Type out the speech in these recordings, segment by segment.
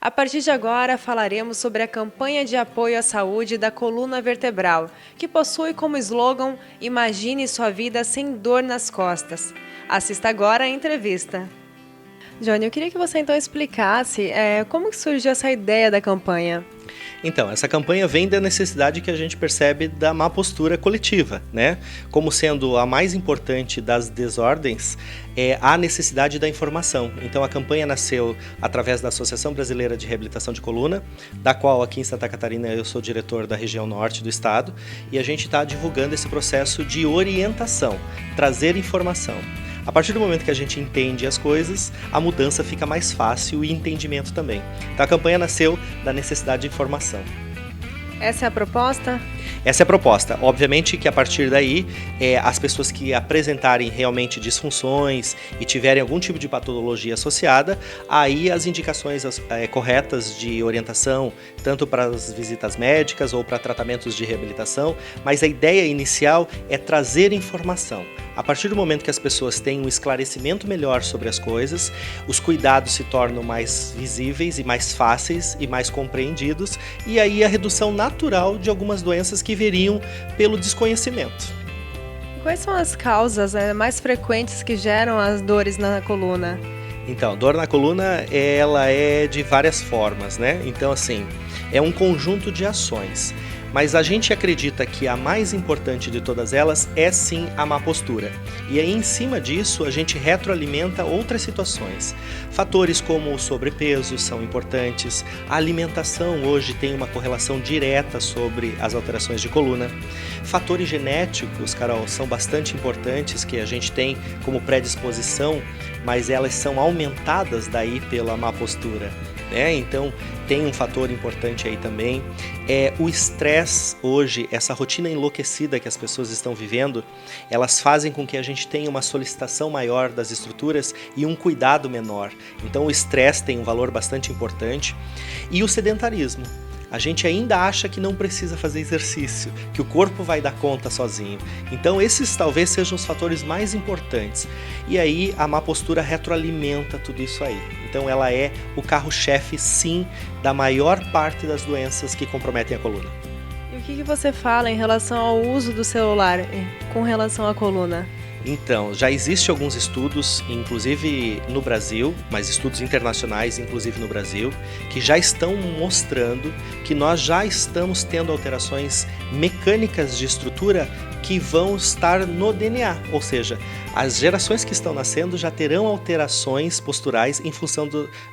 A partir de agora, falaremos sobre a campanha de apoio à saúde da coluna vertebral, que possui como slogan Imagine sua vida sem dor nas costas. Assista agora a entrevista. Johnny, eu queria que você então explicasse como que surgiu essa ideia da campanha. Então, essa campanha vem da necessidade que a gente percebe da má postura coletiva, né? Como sendo a mais importante das desordens, é a necessidade da informação. Então, a campanha nasceu através da Associação Brasileira de Reabilitação de Coluna, da qual aqui em Santa Catarina eu sou diretor da região norte do estado, e a gente está divulgando esse processo de orientação, trazer informação. A partir do momento que a gente entende as coisas, a mudança fica mais fácil e entendimento também. Então a campanha nasceu da necessidade de informação. Essa é a proposta? Essa é a proposta. Obviamente que a partir daí, as pessoas que apresentarem realmente disfunções e tiverem algum tipo de patologia associada, aí as indicações corretas de orientação, tanto para as visitas médicas ou para tratamentos de reabilitação, mas a ideia inicial é trazer informação. A partir do momento que as pessoas têm um esclarecimento melhor sobre as coisas, os cuidados se tornam mais visíveis e mais fáceis e mais compreendidos, e aí a redução natural de algumas doenças que viriam pelo desconhecimento. Quais são as causas mais frequentes que geram as dores na coluna? Então, dor na coluna, ela é de várias formas, né? Então, assim, é um conjunto de ações. Mas a gente acredita que a mais importante de todas elas é sim a má postura. E aí, em cima disso, a gente retroalimenta outras situações. Fatores como o sobrepeso são importantes, a alimentação hoje tem uma correlação direta sobre as alterações de coluna. Fatores genéticos, Carol, são bastante importantes que a gente tem como predisposição, mas elas são aumentadas daí pela má postura. Então tem um fator importante aí também, o estresse hoje, essa rotina enlouquecida que as pessoas estão vivendo, elas fazem com que a gente tenha uma solicitação maior das estruturas e um cuidado menor. Então o estresse tem um valor bastante importante e o sedentarismo. A gente ainda acha que não precisa fazer exercício, que o corpo vai dar conta sozinho. Então esses talvez sejam os fatores mais importantes. E aí a má postura retroalimenta tudo isso aí. Então ela é o carro-chefe, sim, da maior parte das doenças que comprometem a coluna. E o que você fala em relação ao uso do celular com relação à coluna? Então, já existem alguns estudos, inclusive no Brasil, mas estudos internacionais, inclusive no Brasil, que já estão mostrando que nós já estamos tendo alterações mecânicas de estrutura que vão estar no DNA, ou seja, as gerações que estão nascendo já terão alterações posturais em função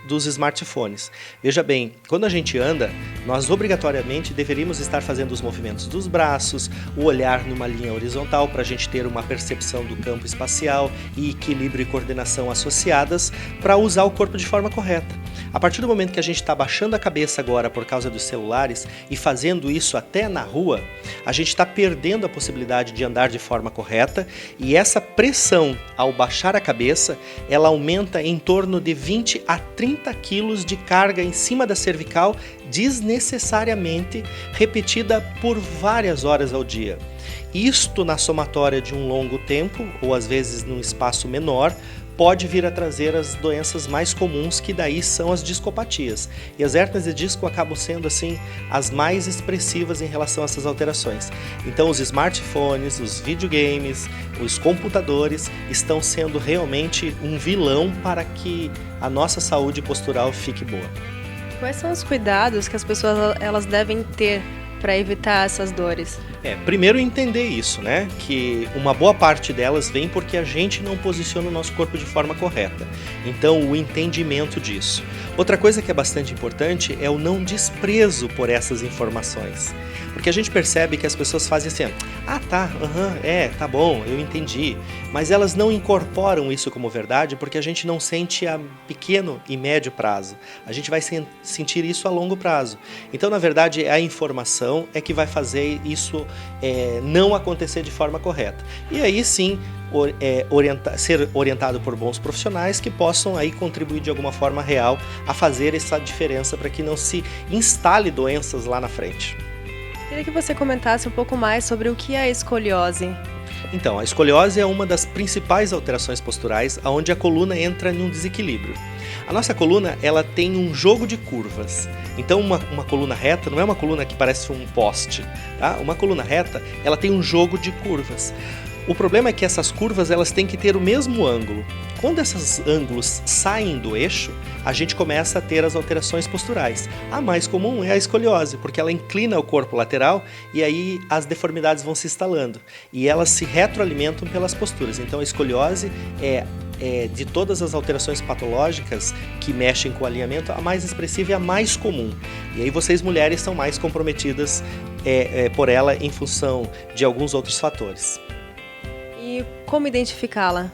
dos smartphones. Veja bem, quando a gente anda, nós obrigatoriamente deveríamos estar fazendo os movimentos dos braços, o olhar numa linha horizontal para a gente ter uma percepção do campo espacial e equilíbrio e coordenação associadas para usar o corpo de forma correta. A partir do momento que a gente está baixando a cabeça agora por causa dos celulares e fazendo isso até na rua, a gente está perdendo a possibilidade de andar de forma correta e essa pressão ao baixar a cabeça, ela aumenta em torno de 20 a 30 quilos de carga em cima da cervical desnecessariamente, repetida por várias horas ao dia. Isto na somatória de um longo tempo, ou às vezes num espaço menor, pode vir a trazer as doenças mais comuns, que daí são as discopatias. E as hérnias de disco acabam sendo assim as mais expressivas em relação a essas alterações. Então os smartphones, os videogames, os computadores estão sendo realmente um vilão para que a nossa saúde postural fique boa. Quais são os cuidados que as pessoas elas devem ter para evitar essas dores? Primeiro entender isso, né? Que uma boa parte delas vem porque a gente não posiciona o nosso corpo de forma correta. Então, o entendimento disso. Outra coisa que é bastante importante é o não desprezo por essas informações. Porque a gente percebe que as pessoas fazem assim, tá bom, eu entendi. Mas elas não incorporam isso como verdade porque a gente não sente a pequeno e médio prazo. A gente vai sentir isso a longo prazo. Então, na verdade, a informação é que vai fazer isso não acontecer de forma correta. E aí sim, ser orientado por bons profissionais que possam aí contribuir de alguma forma real a fazer essa diferença para que não se instale doenças lá na frente. Queria que você comentasse um pouco mais sobre o que é a escoliose. Então, a escoliose é uma das principais alterações posturais onde a coluna entra em um desequilíbrio. A nossa coluna, ela tem um jogo de curvas. Então, uma coluna reta não é uma coluna que parece um poste, tá? Uma coluna reta, ela tem um jogo de curvas. O problema é que essas curvas, elas têm que ter o mesmo ângulo. Quando esses ângulos saem do eixo, a gente começa a ter as alterações posturais. A mais comum é a escoliose, porque ela inclina o corpo lateral e aí as deformidades vão se instalando. E elas se retroalimentam pelas posturas. Então a escoliose é de todas as alterações patológicas que mexem com o alinhamento, a mais expressiva e a mais comum. E aí vocês mulheres são mais comprometidas por ela em função de alguns outros fatores. E como identificá-la?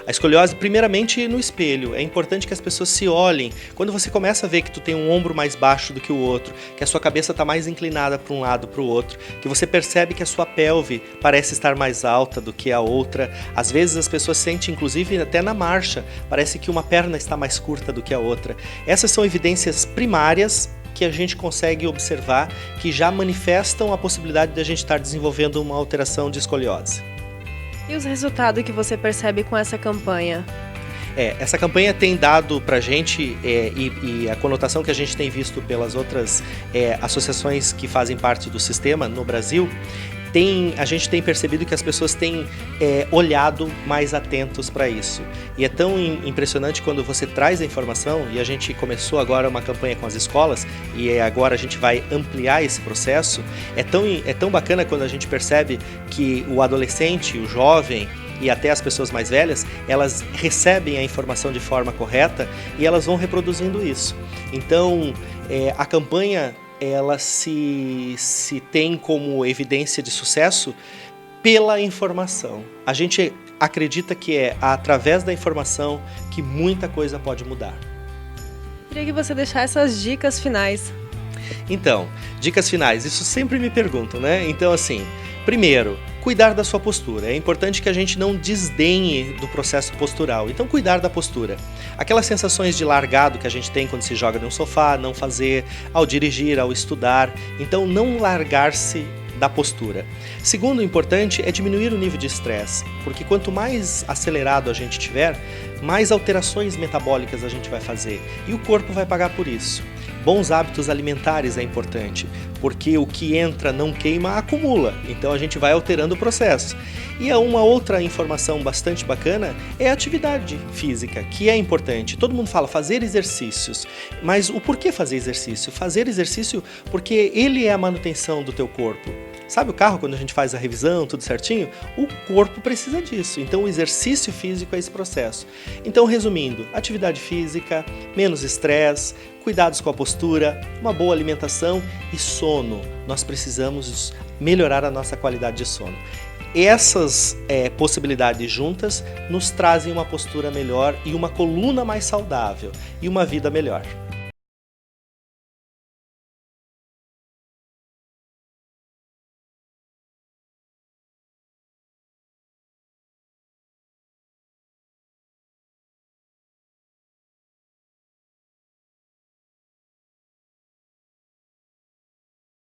A escoliose, primeiramente no espelho. É importante que as pessoas se olhem. Quando você começa a ver que tu tem um ombro mais baixo do que o outro, que a sua cabeça está mais inclinada para um lado para o outro, que você percebe que a sua pelve parece estar mais alta do que a outra. Às vezes as pessoas sentem, inclusive até na marcha, parece que uma perna está mais curta do que a outra. Essas são evidências primárias que a gente consegue observar que já manifestam a possibilidade de a gente estar desenvolvendo uma alteração de escoliose. E os resultados que você percebe com essa campanha? Essa campanha tem dado pra gente, e a conotação que a gente tem visto pelas outras associações que fazem parte do sistema no Brasil, a gente tem percebido que as pessoas têm olhado mais atentos para isso. E é tão impressionante quando você traz a informação, e a gente começou agora uma campanha com as escolas, e agora a gente vai ampliar esse processo. É tão bacana quando a gente percebe que o adolescente, o jovem, e até as pessoas mais velhas, elas recebem a informação de forma correta e elas vão reproduzindo isso. Então, a campanha, ela se tem como evidência de sucesso pela informação. A gente acredita que é através da informação que muita coisa pode mudar. Queria que você deixasse essas dicas finais. Então, dicas finais, isso sempre me perguntam, né? Então, assim, primeiro, cuidar da sua postura. É importante que a gente não desdenhe do processo postural. Então, cuidar da postura. Aquelas sensações de largado que a gente tem quando se joga num sofá, não fazer ao dirigir, ao estudar. Então, não largar-se da postura. Segundo, importante é diminuir o nível de estresse, porque quanto mais acelerado a gente tiver, mais alterações metabólicas a gente vai fazer e o corpo vai pagar por isso. Bons hábitos alimentares é importante, porque o que entra não queima, acumula, então a gente vai alterando o processo. E uma outra informação bastante bacana é a atividade física, que é importante. Todo mundo fala fazer exercícios, mas o porquê fazer exercício? Fazer exercício porque ele é a manutenção do teu corpo. Sabe o carro, quando a gente faz a revisão, tudo certinho? O corpo precisa disso, então o exercício físico é esse processo. Então, resumindo, atividade física, menos estresse, cuidados com a postura, uma boa alimentação e sono. Nós precisamos melhorar a nossa qualidade de sono. Essas possibilidades juntas nos trazem uma postura melhor e uma coluna mais saudável e uma vida melhor.